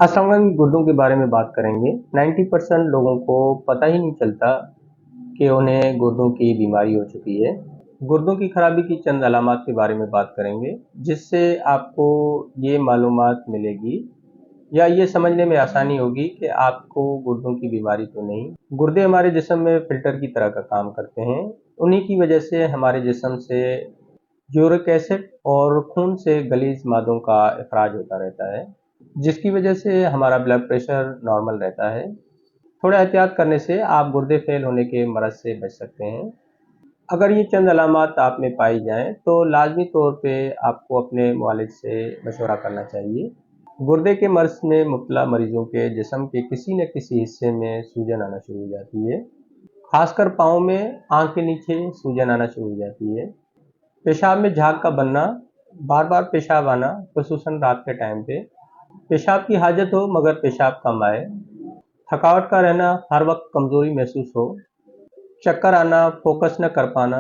अस्सलाम वालेकुम। गुर्दों के बारे में बात करेंगे। 90% लोगों को पता ही नहीं चलता कि उन्हें गुर्दों की बीमारी हो चुकी है। गुर्दों की खराबी की चंद अलामात के बारे में बात करेंगे, जिससे आपको ये मालूमात मिलेगी या ये समझने में आसानी होगी कि आपको गुर्दों की बीमारी तो नहीं। गुर्दे हमारे जिस्म में फिल्टर की तरह का काम करते हैं। उन्हीं की वजह से हमारे जिस्म से यूरिक एसिड और खून से गलीज मादों का इखराज होता रहता है, जिसकी वजह से हमारा ब्लड प्रेशर नॉर्मल रहता है। थोड़ा एहतियात करने से आप गुर्दे फेल होने के मरज़ से बच सकते हैं। अगर ये चंद अलामात आप में पाई जाएं तो लाजमी तौर पे आपको अपने मुआलिज से मशवरा करना चाहिए। गुर्दे के मर्ज़ में मुब्तला मरीजों के जिस्म के किसी न किसी हिस्से में सूजन आना शुरू हो जाती है। खासकर पाँव में, आँख के नीचे सूजन आना शुरू हो जाती है। पेशाब में झाग का बनना, बार बार पेशाब आना, खुसूसन रात के टाइम पे, पेशाब की हाजत हो मगर पेशाब कम आए, थकावट का रहना, हर वक्त कमज़ोरी महसूस हो, चक्कर आना, फोकस न कर पाना,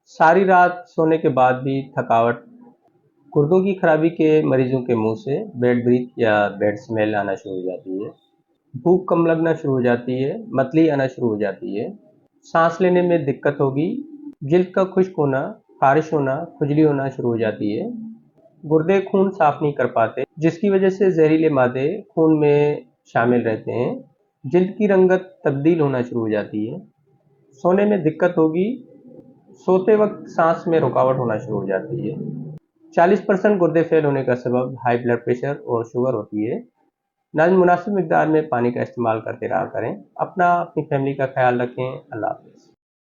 सारी रात सोने के बाद भी थकावट। गुर्दों की खराबी के मरीजों के मुंह से बैड ब्रीथ या बैड स्मेल आना शुरू हो जाती है। भूख कम लगना शुरू हो जाती है, मतली आना शुरू हो जाती है, सांस लेने में दिक्कत होगी, जिल्द का खुश्क होना, खारिश होना, खुजली होना शुरू हो जाती है। गुर्दे खून साफ नहीं कर पाते, जिसकी वजह से जहरीले मादे खून में शामिल रहते हैं। जिल्द की रंगत तब्दील होना शुरू हो जाती है। सोने में दिक्कत होगी, सोते वक्त सांस में रुकावट होना शुरू हो जाती है। 40% गुर्दे फेल होने का सबब हाई ब्लड प्रेशर और शुगर होती है। नाज़रीन, मुनासिब मिकदार में पानी का इस्तेमाल करते रहा करें। अपनी फैमिली का ख्याल रखें। अल्लाह हाफ़िज़।